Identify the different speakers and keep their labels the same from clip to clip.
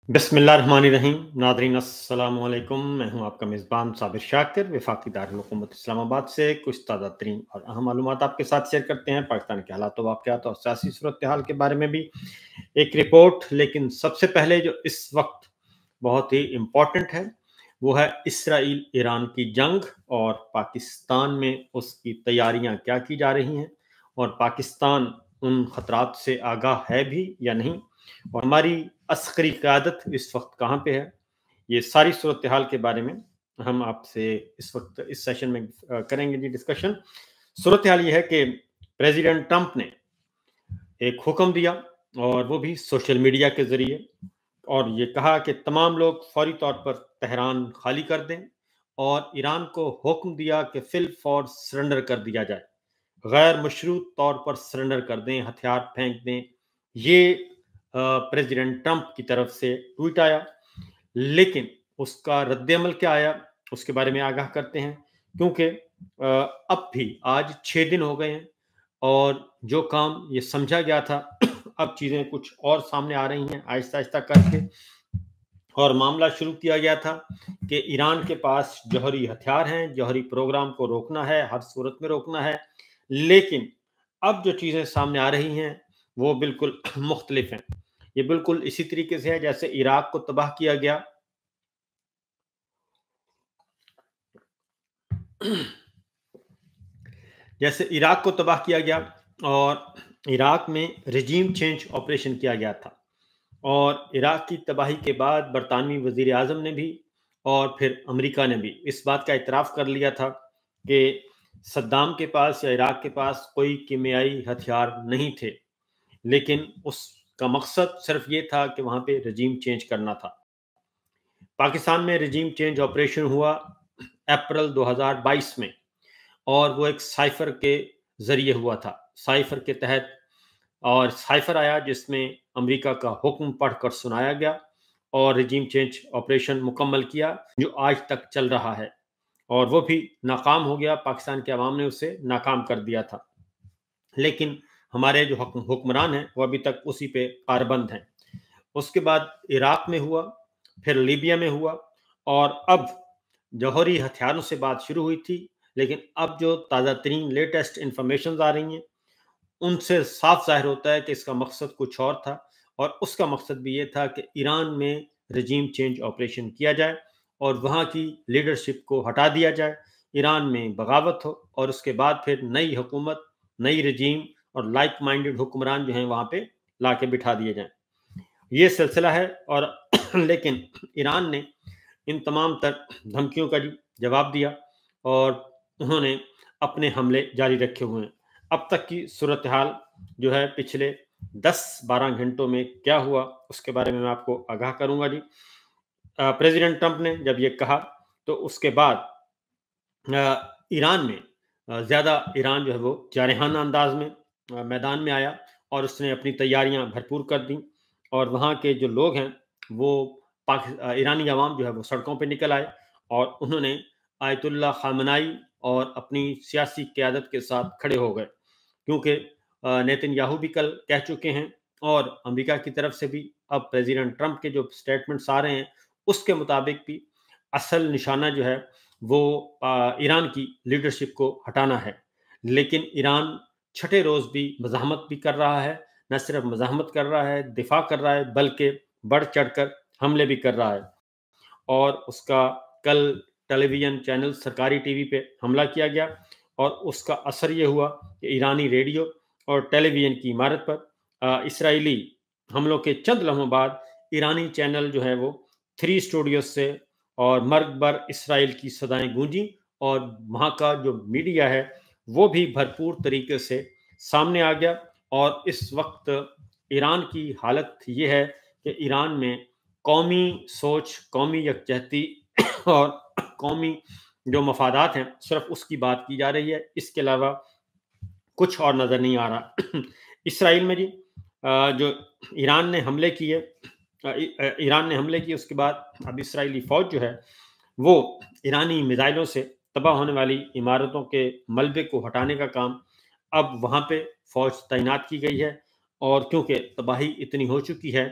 Speaker 1: बिस्मिल्लाहिर्रहमानिर्रहीम। नादरीन अस्सलाम वालेकुम। मैं हूं आपका मेज़बान साबिर शाकिर वफाकी दारुल हुकूमत इस्लामाबाद से कुछ ताज़ा तरीन और अहम मालूमात आपके साथ शेयर करते हैं। पाकिस्तान के हालात वाक़यात और सियासी सूरत हाल के बारे में भी एक रिपोर्ट। लेकिन सबसे पहले जो इस वक्त बहुत ही इम्पोर्टेंट है वो है इसराइल ईरान की जंग और पाकिस्तान में उसकी तैयारियां क्या की जा रही हैं और पाकिस्तान उन खतरात से आगाह है भी या नहीं, और हमारी अस्करी क़यादत इस वक्त कहाँ पे है। ये सारी सूरत हाल के बारे में हम आपसे इस वक्त इस सेशन में करेंगे जी डिस्कशन। सूरत हाल ये है कि प्रेसिडेंट ट्रंप ने एक हुक्म दिया और वो भी सोशल मीडिया के ज़रिए, और ये कहा कि तमाम लोग फौरी तौर पर तेहरान खाली कर दें और ईरान को हुक्म दिया कि फिल फौर सरेंडर कर दिया जाए, गैर मशरूत तौर पर सरेंडर कर दें, हथियार फेंक दें। ये प्रेसिडेंट ट्रंप की तरफ से ट्वीट आया। लेकिन उसका रद्द-ए-अमल क्या आया उसके बारे में आगाह करते हैं, क्योंकि अब भी आज 6 दिन हो गए हैं और जो काम ये समझा गया था अब चीज़ें कुछ और सामने आ रही हैं आहिस्ता-आहिस्ता करके। और मामला शुरू किया गया था कि ईरान के पास जौहरी हथियार हैं, जौहरी प्रोग्राम को रोकना है, हर सूरत में रोकना है। लेकिन अब जो चीज़ें सामने आ रही हैं वो बिल्कुल मुख्तलिफ हैं। ये बिल्कुल इसी तरीके से है जैसे इराक को तबाह किया गया जैसे इराक को तबाह किया गया और इराक में रजीम चेंज ऑपरेशन किया गया था। और इराक की तबाही के बाद बरतानवी वज़ीर आज़म ने भी और फिर अमेरिका ने भी इस बात का इतराफ़ कर लिया था कि सद्दाम के पास या इराक के पास कोई कीमियाई हथियार नहीं थे, लेकिन उसका मकसद सिर्फ ये था कि वहाँ पे रजीम चेंज करना था। पाकिस्तान में रजीम चेंज ऑपरेशन हुआ अप्रैल 2022 में, और वो एक साइफर के ज़रिए हुआ था। साइफर के तहत और साइफर आया जिसमें अमेरिका का हुक्म पढ़कर सुनाया गया और रजीम चेंज ऑपरेशन मुकम्मल किया जो आज तक चल रहा है, और वो भी नाकाम हो गया। पाकिस्तान के अवाम ने उसे नाकाम कर दिया था। लेकिन हमारे जो हुक्मरान हैं वो अभी तक उसी पे कारबंद हैं। उसके बाद इराक में हुआ, फिर लीबिया में हुआ, और अब जौहरी हथियारों से बात शुरू हुई थी। लेकिन अब जो ताज़ा तरीन लेटेस्ट इंफॉर्मेशन आ रही हैं उनसे साफ ज़ाहिर होता है कि इसका मकसद कुछ और था, और उसका मकसद भी ये था कि ईरान में रजीम चेंज ऑपरेशन किया जाए और वहाँ की लीडरशिप को हटा दिया जाए, ईरान में बगावत हो और उसके बाद फिर नई हुकूमत, नई रजीम और लाइक माइंडेड हुक्मरान जो हैं वहाँ पे ला के बिठा दिए जाएं। ये सिलसिला है। और लेकिन ईरान ने इन तमाम तर धमकियों का जवाब दिया और उन्होंने अपने हमले जारी रखे हुए हैं। अब तक की सूरत हाल जो है पिछले 10-12 घंटों में क्या हुआ उसके बारे में मैं आपको आगाह करूंगा जी। प्रेसिडेंट ट्रंप ने जब ये कहा तो उसके बाद ईरान में ज़्यादा ईरान जो है वो जारहाना अंदाज में मैदान में आया और उसने अपनी तैयारियां भरपूर कर दी, और वहाँ के जो लोग हैं वो ईरानी अवाम जो है वो सड़कों पे निकल आए और उन्होंने आयतुल्ला खामनाई और अपनी सियासी क़यादत के साथ खड़े हो गए, क्योंकि नेतन्याहू भी कल कह चुके हैं और अमेरिका की तरफ से भी अब प्रेसिडेंट ट्रंप के जो स्टेटमेंट्स आ रहे हैं उसके मुताबिक भी असल निशाना जो है वो ईरान की लीडरशिप को हटाना है। लेकिन ईरान छठे रोज़ भी मज़ाहमत भी कर रहा है, न सिर्फ मज़ाहमत कर रहा है, दिफा कर रहा है, बल्कि बढ़ चढ़कर हमले भी कर रहा है। और उसका कल टेलीविज़न चैनल सरकारी टीवी पे हमला किया गया और उसका असर ये हुआ कि ईरानी रेडियो और टेलीविज़न की इमारत पर इसराइली हमलों के चंद लम्हों बाद ईरानी चैनल जो है वो 3 स्टूडियोज़ से और मर्ग बर इसराइल की सदाएँ गूंजी, और वहाँ का जो मीडिया है वो भी भरपूर तरीके से सामने आ गया। और इस वक्त ईरान की हालत ये है कि ईरान में कौमी सोच, कौमी यकजहती और कौमी जो मफादात हैं सिर्फ उसकी बात की जा रही है, इसके अलावा कुछ और नज़र नहीं आ रहा। इसराइल में जी जो ईरान ने हमले किए ईरान ने हमले किए उसके बाद अब इसराइली फ़ौज जो है वो ईरानी मिसाइलों से तबाह होने वाली इमारतों के मलबे को हटाने का काम अब वहाँ पे फ़ौज तैनात की गई है। और क्योंकि तबाही इतनी हो चुकी है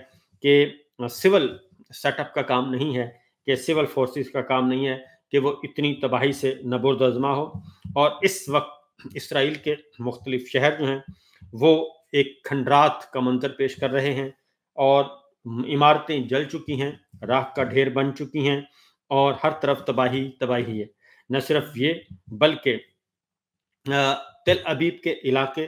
Speaker 1: कि सिविल सेट अप का काम नहीं है, कि सिविल फोर्सेस का काम नहीं है कि वो इतनी तबाही से नबूरदज़मा हो। और इस वक़्त इसराइल के मुख्तलिफ़ शहर जो हैं, वो एक खंडरात का मंज़र पेश कर रहे हैं, और इमारतें जल चुकी हैं, राख का ढेर बन चुकी हैं, और हर तरफ तबाही तबाही है। न सिर्फ ये, बल्कि तेल अबीब के इलाके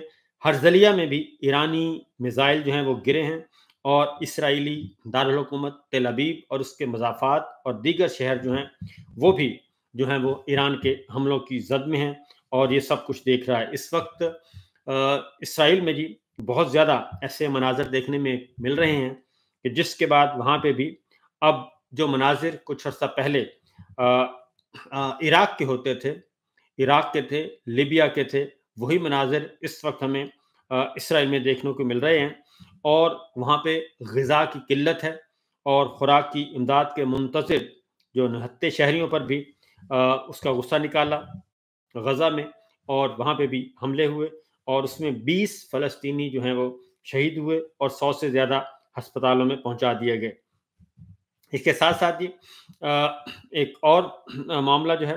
Speaker 1: हर्जलिया में भी ईरानी मिसाइल जो हैं वो गिरे हैं, और इसराइली दारुल हुकूमत तेल अबीब और उसके मज़ाफ़ात और दीगर शहर जो हैं, वो भी जो हैं वो ईरान के हमलों की जद में हैं, और ये सब कुछ देख रहा है इस वक्त। इसराइल में जी बहुत ज़्यादा ऐसे मनाजर देखने में मिल रहे हैं कि जिसके बाद वहाँ पे भी अब जो मनाजिर कुछ अर्सा पहले इराक के होते थे, इराक के थे, लीबिया के थे, वही मनाजिर इस वक्त हमें इसराइल में देखने को मिल रहे हैं। और वहाँ पे ग़िज़ा की किल्लत है, और खुराक की इमदाद के मुंतज़िर जो निहत्थे शहरियों पर भी उसका गुस्सा निकाला गज़ा में, और वहाँ पे भी हमले हुए, और उसमें 20 फ़लस्तीनी जो हैं वो शहीद हुए, और 100 से ज़्यादा अस्पतालों में पहुँचा दिए गए। इसके साथ-साथ ही एक और मामला जो है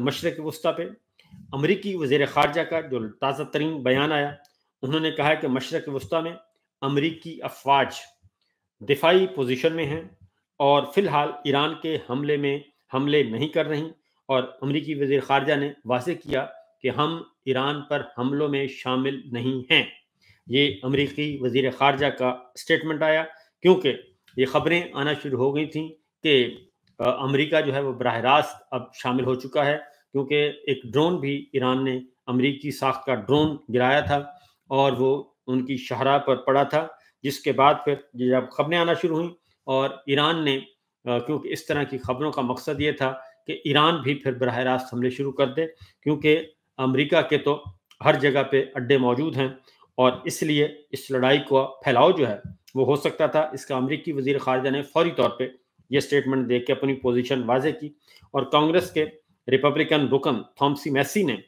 Speaker 1: मशरिक़ वुस्ता पे अमरीकी वज़ीर ख़ारजा का जो ताज़ा तरीन बयान आया, उन्होंने कहा है कि मशरिक़ वुस्ता में अमरीकी अफ़वाज दिफ़ाई पोज़ीशन में हैं, और फ़िलहाल ईरान के हमले नहीं कर रहीं, और अमरीकी वज़ीर ख़ारजा ने वाज़ेह किया कि हम ईरान पर हमलों में शामिल नहीं हैं। ये अमरीकी वज़ीर ख़ारजा का स्टेटमेंट आया, क्योंकि ये ख़बरें आना शुरू हो गई थीं कि अमेरिका जो है वो बराह रास्त अब शामिल हो चुका है, क्योंकि एक ड्रोन भी ईरान ने अमरीकी साख्त का ड्रोन गिराया था, और वो उनकी शाहराह पर पड़ा था, जिसके बाद फिर जब ख़बरें आना शुरू हुईं, और ईरान ने क्योंकि इस तरह की ख़बरों का मकसद ये था कि ईरान भी फिर बराह रास्त हमले शुरू कर दे, क्योंकि अमेरिका के तो हर जगह पे अड्डे मौजूद हैं, और इसलिए इस लड़ाई का फैलाव जो है वो हो सकता था। इसका अमरीकी वज़ीर ख़ारजा ने फ़ौरी तौर पे ये स्टेटमेंट दे के अपनी पोजीशन वाज़ेह की, और कांग्रेस के रिपब्लिकन रुकन थॉमसी मैसी ने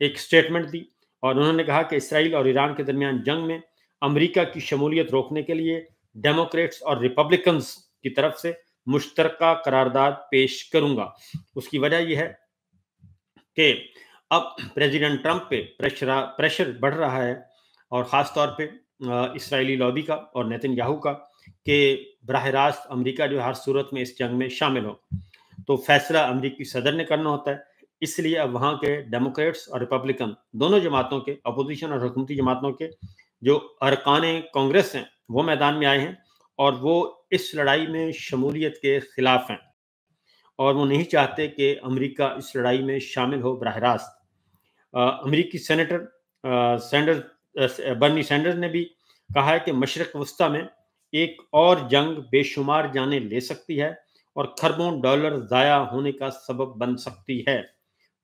Speaker 1: एक स्टेटमेंट दी, और उन्होंने कहा कि इसराइल और ईरान के दरमियान जंग में अमेरिका की शमूलियत रोकने के लिए डेमोक्रेट्स और रिपब्लिकन्स की तरफ से मुश्तरका करारदाद पेश करूंगा। उसकी वजह यह है कि अब प्रेसिडेंट ट्रंप पे प्रेशर बढ़ रहा है, और ख़ास तौर पे इसराइली लॉबी का और नेतन्याहू का, कि बराह रास्त अमेरिका जो हर सूरत में इस जंग में शामिल हो। तो फैसला अमेरिकी सदर ने करना होता है, इसलिए अब वहाँ के डेमोक्रेट्स और रिपब्लिकन दोनों जमातों के, अपोजिशन और हुकूमती जमातों के जो अरकान कांग्रेस हैं, वो मैदान में आए हैं, और वो इस लड़ाई में शमूलियत के ख़िलाफ़ हैं, और वो नहीं चाहते कि अमेरिका इस लड़ाई में शामिल हो बराह रास्त। अमेरिकी सेनेटर बर्नी सैंडर्स ने भी कहा है कि मशरिक़ वस्ता में एक और जंग बेशुमार जानें ले सकती है, और खरबों डॉलर ज़ाया होने का सबब बन सकती है।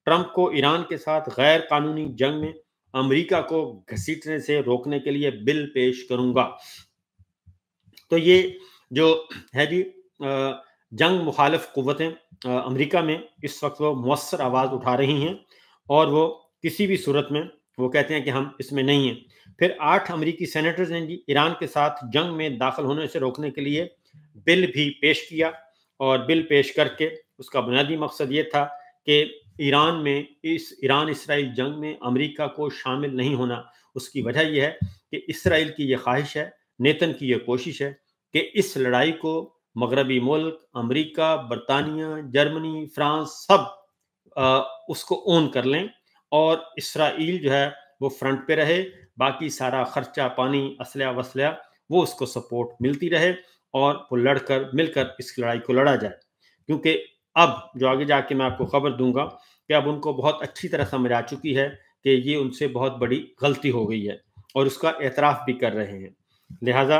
Speaker 1: ट्रंप को ईरान के साथ गैर कानूनी जंग में अमेरिका को घसीटने से रोकने के लिए बिल पेश करूंगा। तो ये जो है जी जंग मुखालिफ क़ुव्वतें अमेरिका में इस वक्त वो मुअस्सर आवाज़ उठा रही हैं, और वो किसी भी सूरत में वो कहते हैं कि हम इसमें नहीं हैं। फिर 8 अमेरिकी सेनेटर्स ने जी ईरान के साथ जंग में दाखिल होने से रोकने के लिए बिल भी पेश किया, और बिल पेश करके उसका बुनियादी मकसद ये था कि ईरान इसराइल जंग में अमेरिका को शामिल नहीं होना। उसकी वजह यह है कि इसराइल की ये ख्वाहिश है, नेतन की ये कोशिश है कि इस लड़ाई को मगरबी मुल्क अमेरिका, बरतानिया, जर्मनी, फ्रांस सब उसको ओन कर लें, और इसराइल जो है वो फ्रंट पे रहे, बाकी सारा खर्चा पानी, असलहा वसलहा वो उसको सपोर्ट मिलती रहे, और वो लड़कर मिलकर इस लड़ाई को लड़ा जाए। क्योंकि अब जो आगे जाके मैं आपको खबर दूंगा कि अब उनको बहुत अच्छी तरह समझ आ चुकी है कि ये उनसे बहुत बड़ी गलती हो गई है, और उसका एतराफ़ भी कर रहे हैं। लिहाजा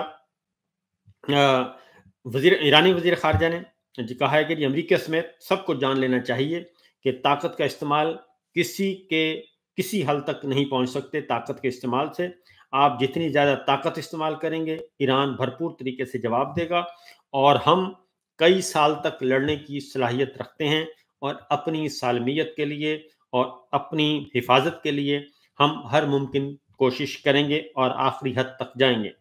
Speaker 1: ईरानी वज़ीर ख़ारजा ने जी कहा है कि अमेरिका समेत सबको जान लेना चाहिए कि ताकत का इस्तेमाल किसी हल तक नहीं पहुंच सकते। ताकत के इस्तेमाल से आप जितनी ज़्यादा ताकत इस्तेमाल करेंगे, ईरान भरपूर तरीके से जवाब देगा, और हम कई साल तक लड़ने की सलाहियत रखते हैं, और अपनी सालमियत के लिए और अपनी हिफाजत के लिए हम हर मुमकिन कोशिश करेंगे, और आखिरी हद तक जाएंगे।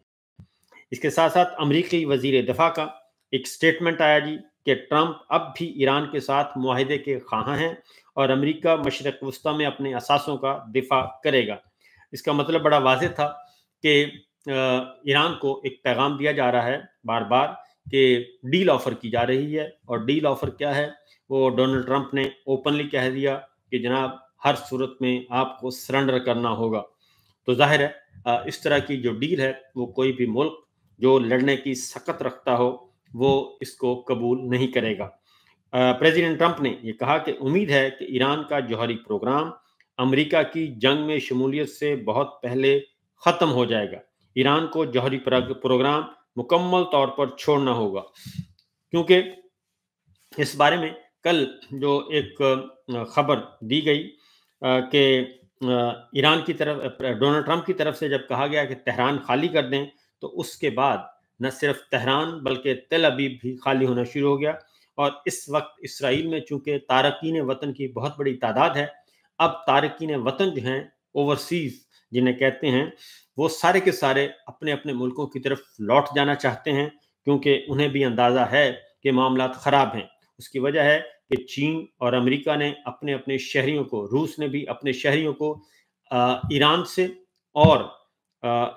Speaker 1: इसके साथ साथ अमरीकी वज़ीर दिफ़ा का ایک سٹیٹمنٹ آیا جی کہ ٹرمپ اب بھی ایران کے ساتھ معاہدے کے خواہاں ہیں اور امریکہ مشرق وسطی میں اپنے اثاثوں کا دفاع کرے گا۔ اس کا مطلب بڑا واضح تھا کہ ایران کو ایک پیغام دیا جا رہا ہے بار بار کہ ڈیل آفر کی جا رہی ہے، اور ڈیل آفر کیا ہے وہ ڈونلڈ ٹرمپ نے اوپنلی کہہ دیا کہ جناب ہر صورت میں آپ کو سرنڈر کرنا ہوگا۔ تو ظاہر ہے اس طرح کی جو ڈیل ہے وہ کوئی بھی ملک جو لڑنے کی سخت رکھتا ہو وہ اس کو قبول نہیں کرے گا۔ پریزیڈنٹ ٹرمپ نے یہ کہا کہ امید ہے کہ ایران کا جوہری پروگرام امریکہ کی جنگ میں شمولیت سے بہت پہلے ختم ہو جائے گا۔ ایران کو جوہری پروگرام مکمل طور پر چھوڑنا ہوگا، کیونکہ اس بارے میں کل جو ایک خبر دی گئی کہ ایران کی طرف ڈونلڈ ٹرمپ کی طرف سے جب کہا گیا کہ تہران خالی کر دیں، تو اس کے بعد نہ صرف تہران بلکہ تل ابیب بھی خالی ہونا شروع ہو گیا۔ اور اس وقت اسرائیل میں چونکہ تارکین وطن کی بہت بڑی تعداد ہے، اب تارکین وطن جو ہیں اوورسیز جنہیں کہتے ہیں، وہ سارے کے سارے اپنے اپنے ملکوں کی طرف لوٹ جانا چاہتے ہیں، کیونکہ انہیں بھی اندازہ ہے کہ معاملات خراب ہیں۔ اس کی وجہ ہے کہ چین اور امریکہ نے اپنے اپنے شہریوں کو، روس نے بھی اپنے شہریوں کو ایران سے اور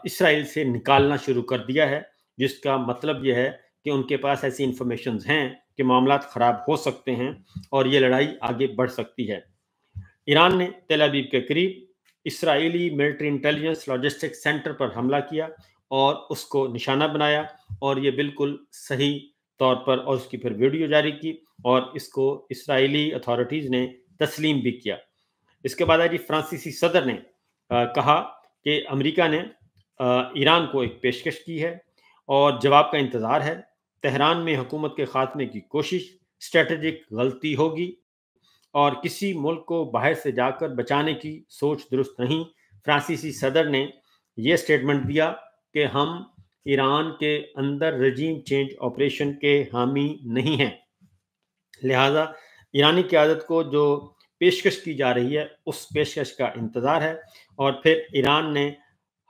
Speaker 1: اسرائیل سے نکالنا شروع کر دیا ہے، جس کا مطلب یہ ہے کہ ان کے پاس ایسی انفارمیشنز ہیں کہ معاملات خراب ہو سکتے ہیں اور یہ لڑائی آگے بڑھ سکتی ہے۔ ایران نے تل ابیب کے قریب اسرائیلی ملٹری انٹیلیجنس لاجسٹک سینٹر پر حملہ کیا اور اس کو نشانہ بنایا، اور یہ بالکل صحیح طور پر، اور اس کی پھر ویڈیو جاری کی اور اس کو اسرائیلی اتھارٹیز نے تسلیم بھی کیا۔ اس کے بعد جی فرانسیسی صدر نے کہا کہ امریکہ نے ایران کو ایک پیشکش کی ہے اور جواب کا انتظار ہے۔ تہران میں حکومت کے خاتمے کی کوشش اسٹریٹجک غلطی ہوگی اور کسی ملک کو باہر سے جا کر بچانے کی سوچ درست نہیں۔ فرانسیسی صدر نے یہ سٹیٹمنٹ دیا کہ ہم ایران کے اندر رجیم چینج آپریشن کے حامی نہیں ہیں، لہٰذا ایرانی قیادت کو جو پیشکش کی جا رہی ہے اس پیشکش کا انتظار ہے۔ اور پھر ایران نے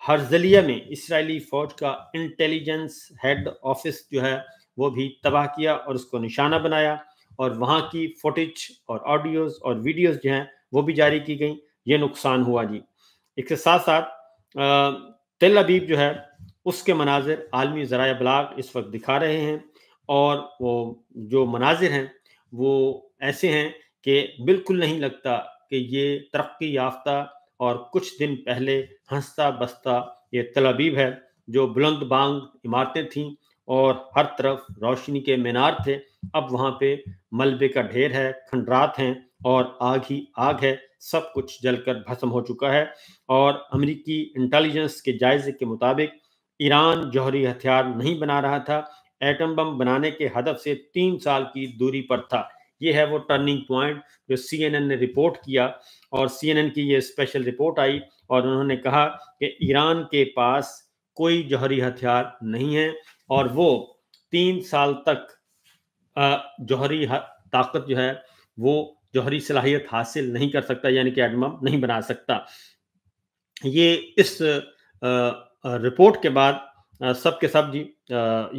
Speaker 1: ہرزلیہ میں اسرائیلی فوج کا انٹیلیجنس ہیڈ آفس جو ہے وہ بھی تباہ کیا اور اس کو نشانہ بنایا، اور وہاں کی فوٹیج اور آڈیوز اور ویڈیوز جو ہیں وہ بھی جاری کی گئیں۔ یہ نقصان ہوا جی۔ اس کے ساتھ ساتھ تل ابیب جو ہے اس کے مناظر عالمی ذرائع ابلاغ اس وقت دکھا رہے ہیں، اور وہ جو مناظر ہیں وہ ایسے ہیں کہ بالکل نہیں لگتا کہ یہ ترقی یافتہ اور کچھ دن پہلے ہنستا بستا یہ تل ابیب ہے، جو بلند بانگ عمارتیں تھیں اور ہر طرف روشنی کے مینار تھے۔ اب وہاں پہ ملبے کا ڈھیر ہے، کھنڈرات ہیں اور آگ ہی آگ ہے، سب کچھ جل کر بھسم ہو چکا ہے۔ اور امریکی انٹیلیجنس کے جائزے کے مطابق ایران جوہری ہتھیار نہیں بنا رہا تھا، ایٹم بم بنانے کے ہدف سے 3 سال کی دوری پر تھا۔ یہ ہے وہ ٹرننگ پوائنٹ جو سی این این نے رپورٹ کیا، اور سی این این کی یہ اسپیشل رپورٹ آئی اور انہوں نے کہا کہ ایران کے پاس کوئی جوہری ہتھیار نہیں ہے اور وہ 3 سال تک جوہری طاقت جو ہے وہ جوہری صلاحیت حاصل نہیں کر سکتا، یعنی کہ ایٹم بم نہیں بنا سکتا۔ یہ اس رپورٹ کے بعد سب کے سب جی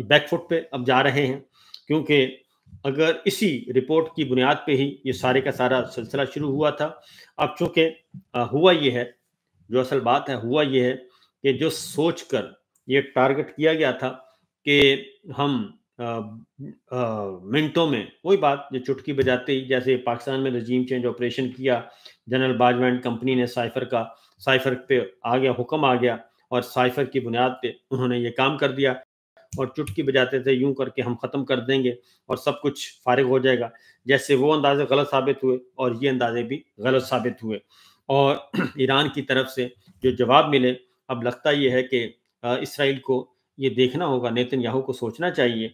Speaker 1: بیک فٹ پہ اب جا رہے ہیں، کیونکہ اگر اسی رپورٹ کی بنیاد پہ ہی یہ سارے کا سارا سلسلہ شروع ہوا تھا، اب چونکہ ہوا یہ ہے، جو اصل بات ہے ہوا یہ ہے کہ جو سوچ کر یہ ٹارگٹ کیا گیا تھا کہ ہم منٹوں میں، وہی بات جو چٹکی بجاتے ہی، جیسے پاکستان میں رجیم چینج آپریشن کیا، جنرل باجوہ اینڈ کمپنی نے سائفر پہ آ گیا، حکم آ گیا، اور سائفر کی بنیاد پہ انہوں نے یہ کام کر دیا اور چٹکی بجاتے تھے یوں کر کے ہم ختم کر دیں گے اور سب کچھ فارغ ہو جائے گا، جیسے وہ اندازے غلط ثابت ہوئے اور یہ اندازے بھی غلط ثابت ہوئے۔ اور ایران کی طرف سے جو جواب ملے، اب لگتا یہ ہے کہ اسرائیل کو یہ دیکھنا ہوگا، نیتن یاہو کو سوچنا چاہیے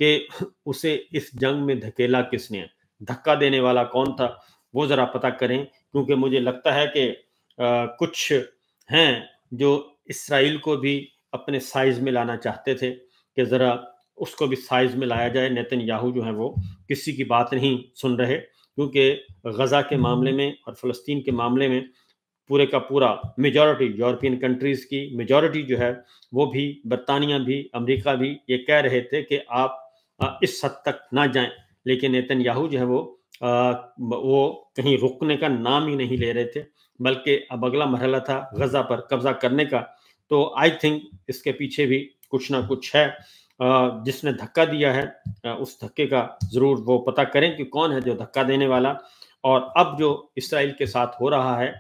Speaker 1: کہ اسے اس جنگ میں دھکیلا کس نے، دھکا دینے والا کون تھا، وہ ذرا پتہ کریں، کیونکہ مجھے لگتا ہے کہ کچھ ہیں جو اسرائیل کو بھی اپنے سائز میں لانا چاہتے تھے کہ ذرا اس کو بھی سائز میں لایا جائے۔ نیتن یاہو جو ہیں وہ کسی کی بات نہیں سن رہے، کیونکہ غزہ کے معاملے میں اور فلسطین کے معاملے میں پورے کا پورا میجورٹی یورپین کنٹریز کی میجورٹی جو ہے وہ بھی، برطانیہ بھی، امریکہ بھی یہ کہہ رہے تھے کہ آپ اس حد تک نہ جائیں، لیکن نیتن جو ہے وہ کہیں رکنے کا نام ہی نہیں لے رہے تھے، بلکہ اب اگلا مرحلہ تھا غزہ پر قبضہ کرنے کا۔ تو آئی تھنک اس کے پیچھے بھی کچھ نہ کچھ ہے۔ جس نے دھکا دیا ہے اس دھکے کا ضرور وہ پتہ کریں کہ کون ہے جو دھکا دینے والا، اور اب جو اسرائیل کے ساتھ ہو رہا ہے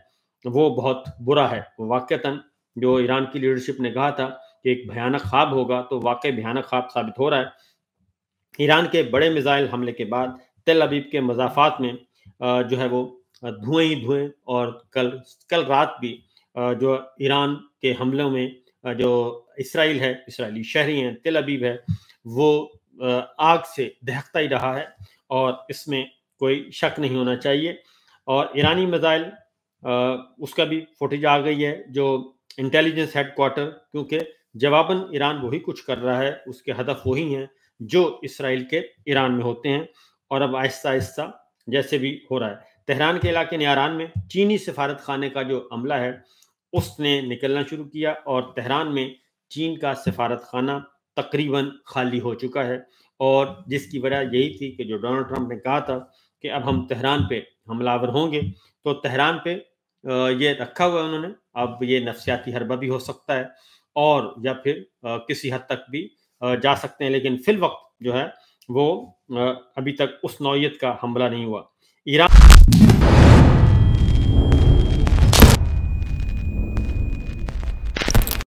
Speaker 1: وہ بہت برا ہے۔ واقعتاً جو ایران کی لیڈرشپ نے کہا تھا کہ ایک بھیانک خواب ہوگا، تو واقعی بھیانک خواب ثابت ہو رہا ہے۔ ایران کے بڑے میزائل حملے کے بعد تل ابیب کے مضافات میں جو ہے وہ دھوئیں ہی دھوئیں، اور کل رات بھی جو ایران کے حملوں میں جو اسرائیل ہے، اسرائیلی شہری ہیں، تل ابیب ہے، وہ آگ سے دہکتا ہی رہا ہے، اور اس میں کوئی شک نہیں ہونا چاہیے۔ اور ایرانی میزائل اس کا بھی فوٹیج آ گئی ہے، جو انٹیلیجنس ہیڈ کوارٹر، کیونکہ جواباً ایران وہی کچھ کر رہا ہے، اس کے ہدف وہی ہیں جو اسرائیل کے ایران میں ہوتے ہیں، اور اب آہستہ آہستہ جیسے بھی ہو رہا ہے۔ تہران کے علاقے نیاران میں چینی سفارت خانے کا جو عملہ ہے اس نے نکلنا شروع کیا، اور تہران میں چین کا سفارت خانہ تقریباً خالی ہو چکا ہے، اور جس کی وجہ یہی تھی کہ جو ڈونلڈ ٹرمپ نے کہا تھا کہ اب ہم تہران پہ حملہ آور ہوں گے، تو تہران پہ یہ رکھا ہوا ہے انہوں نے۔ اب یہ نفسیاتی حربہ بھی ہو سکتا ہے، اور یا پھر کسی حد تک بھی جا سکتے ہیں، لیکن فی الوقت جو ہے وہ ابھی تک اس نوعیت کا حملہ نہیں ہوا۔ ایران